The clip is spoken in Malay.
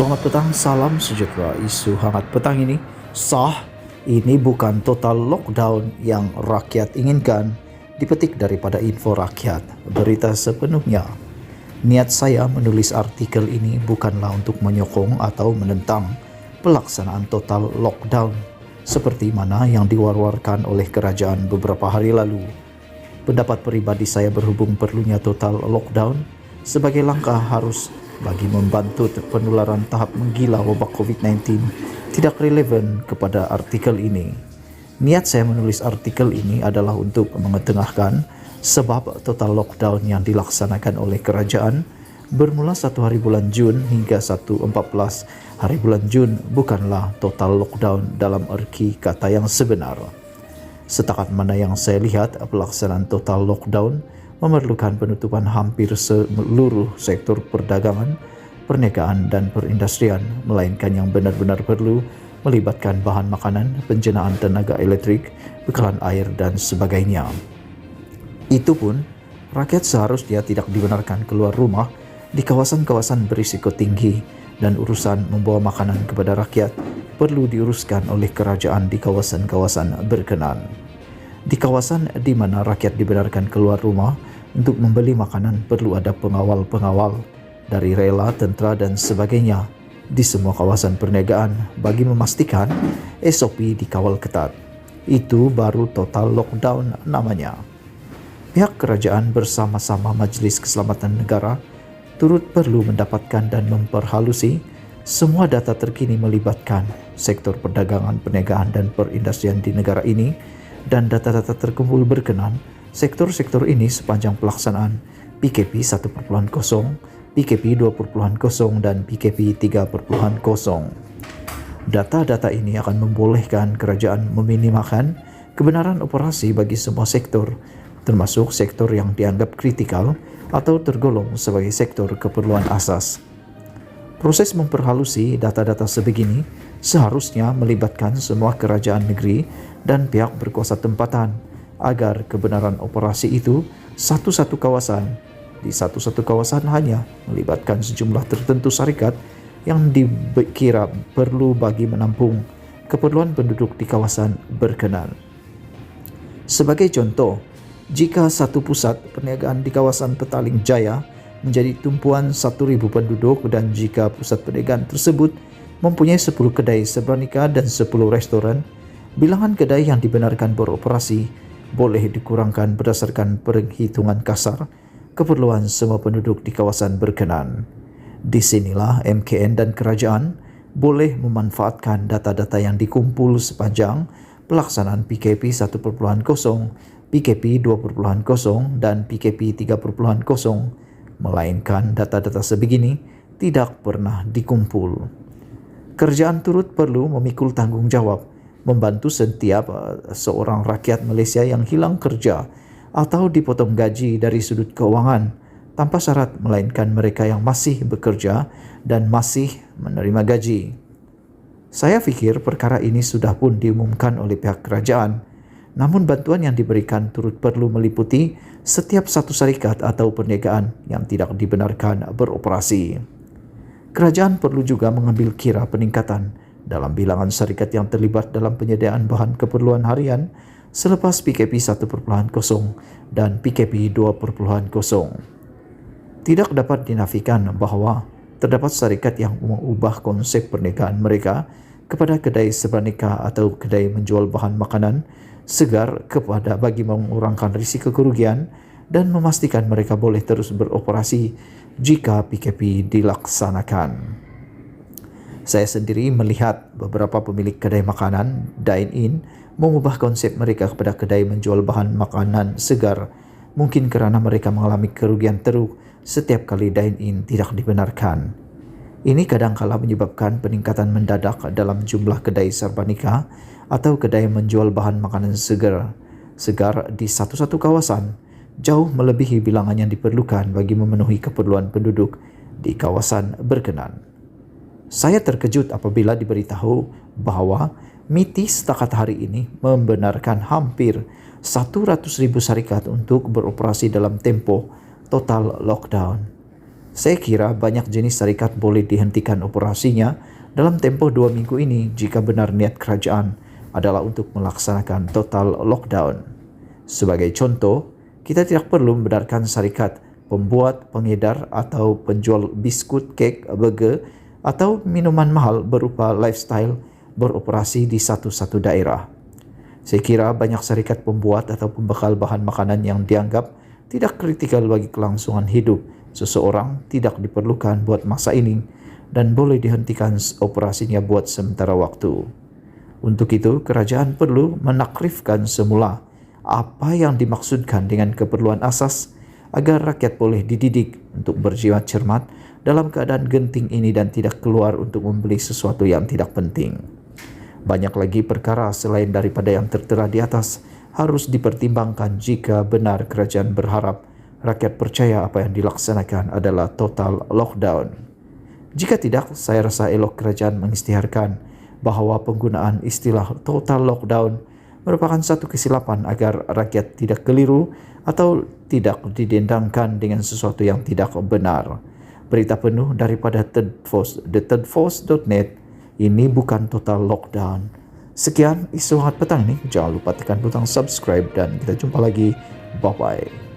Selamat petang, salam sejahtera. Isu hangat petang ini sah. Ini bukan total lockdown yang rakyat inginkan. Dipetik daripada Info Rakyat, berita sepenuhnya. Niat saya menulis artikel ini bukanlah untuk menyokong atau menentang pelaksanaan total lockdown seperti mana yang diwar-warkan oleh kerajaan beberapa hari lalu. Pendapat pribadi saya berhubung perlunya total lockdown sebagai langkah harus bagi membantu penularan tahap menggila wabak COVID-19 tidak relevan kepada artikel ini. Niat saya menulis artikel ini adalah untuk mengetengahkan sebab total lockdown yang dilaksanakan oleh kerajaan bermula 1 hari bulan Jun hingga 1-14 hari bulan Jun bukanlah total lockdown dalam erti kata yang sebenar. Setakat mana yang saya lihat, pelaksanaan total lockdown memerlukan penutupan hampir seluruh sektor perdagangan, perniagaan dan perindustrian, melainkan yang benar-benar perlu melibatkan bahan makanan, penjenaan tenaga elektrik, bekalan air dan sebagainya. Itu pun, rakyat seharusnya tidak dibenarkan keluar rumah di kawasan-kawasan berisiko tinggi dan urusan membawa makanan kepada rakyat perlu diuruskan oleh kerajaan di kawasan-kawasan berkenan. Di kawasan di mana rakyat dibenarkan keluar rumah untuk membeli makanan perlu ada pengawal-pengawal dari rela, tentera dan sebagainya di semua kawasan perniagaan bagi memastikan SOP dikawal ketat. Itu baru total lockdown namanya. Pihak kerajaan bersama-sama Majlis Keselamatan Negara turut perlu mendapatkan dan memperhalusi semua data terkini melibatkan sektor perdagangan, perniagaan dan perindustrian di negara ini dan data-data terkumpul berkenan sektor-sektor ini sepanjang pelaksanaan PKP 1.0, PKP 2.0 dan PKP 3.0. Data-data ini akan membolehkan kerajaan meminimalkan kebenaran operasi bagi semua sektor, termasuk sektor yang dianggap kritikal atau tergolong sebagai sektor keperluan asas. Proses memperhalusi data-data sebegini seharusnya melibatkan semua kerajaan negeri dan pihak berkuasa tempatan agar kebenaran operasi itu satu-satu kawasan hanya melibatkan sejumlah tertentu syarikat yang dikira perlu bagi menampung keperluan penduduk di kawasan berkenan. Sebagai contoh, jika satu pusat perniagaan di kawasan Petaling Jaya menjadi tumpuan 1.000 penduduk dan jika pusat perniagaan tersebut mempunyai 10 kedai sebranika dan 10 restoran, bilangan kedai yang dibenarkan beroperasi boleh dikurangkan berdasarkan perhitungan kasar keperluan semua penduduk di kawasan berkenan. Di sinilah MKN dan kerajaan boleh memanfaatkan data-data yang dikumpul sepanjang pelaksanaan PKP 1.0, PKP 2.0 dan PKP 3.0, melainkan data-data sebegini tidak pernah dikumpul. Kerajaan turut perlu memikul tanggung jawab membantu setiap seorang rakyat Malaysia yang hilang kerja atau dipotong gaji dari sudut keuangan tanpa syarat, melainkan mereka yang masih bekerja dan masih menerima gaji. Saya fikir perkara ini sudah pun diumumkan oleh pihak kerajaan, namun bantuan yang diberikan turut perlu meliputi setiap satu syarikat atau perniagaan yang tidak dibenarkan beroperasi. Kerajaan perlu juga mengambil kira peningkatan dalam bilangan syarikat yang terlibat dalam penyediaan bahan keperluan harian selepas PKP 1.0 dan PKP 2.0. Tidak dapat dinafikan bahawa terdapat syarikat yang mengubah konsep perniagaan mereka kepada kedai sebranika atau kedai menjual bahan makanan segar kepada bagi mengurangkan risiko kerugian dan memastikan mereka boleh terus beroperasi jika PKP dilaksanakan. Saya sendiri melihat beberapa pemilik kedai makanan dine-in mengubah konsep mereka kepada kedai menjual bahan makanan segar, mungkin kerana mereka mengalami kerugian teruk setiap kali dine-in tidak dibenarkan. Ini kadang-kala menyebabkan peningkatan mendadak dalam jumlah kedai serbaguna atau kedai menjual bahan makanan segar di satu-satu kawasan, jauh melebihi bilangan yang diperlukan bagi memenuhi keperluan penduduk di kawasan berkenan. Saya terkejut apabila diberitahu bahawa MITI setakat hari ini membenarkan hampir 100,000 syarikat untuk beroperasi dalam tempoh total lockdown. Saya kira banyak jenis syarikat boleh dihentikan operasinya dalam tempoh 2 minggu ini jika benar niat kerajaan adalah untuk melaksanakan total lockdown. Sebagai contoh, kita tidak perlu membenarkan syarikat pembuat, pengedar atau penjual biskut, kek, burger atau minuman mahal berupa lifestyle beroperasi di satu-satu daerah. Saya kira banyak syarikat pembuat atau pembekal bahan makanan yang dianggap tidak kritikal bagi kelangsungan hidup seseorang tidak diperlukan buat masa ini dan boleh dihentikan operasinya buat sementara waktu. Untuk itu, kerajaan perlu menakrifkan semula apa yang dimaksudkan dengan keperluan asas agar rakyat boleh dididik untuk berjiwa cermat dalam keadaan genting ini dan tidak keluar untuk membeli sesuatu yang tidak penting. Banyak lagi perkara selain daripada yang tertera di atas harus dipertimbangkan jika benar kerajaan berharap rakyat percaya apa yang dilaksanakan adalah total lockdown. Jika tidak, saya rasa elok kerajaan mengisytiharkan bahawa penggunaan istilah total lockdown merupakan satu kesilapan agar rakyat tidak keliru atau tidak didendangkan dengan sesuatu yang tidak benar. Berita penuh daripada thethirdforce.net, ini bukan total lockdown. Sekian isu hangat petang ini. Jangan lupa tekan butang subscribe dan kita jumpa lagi. Bye-bye.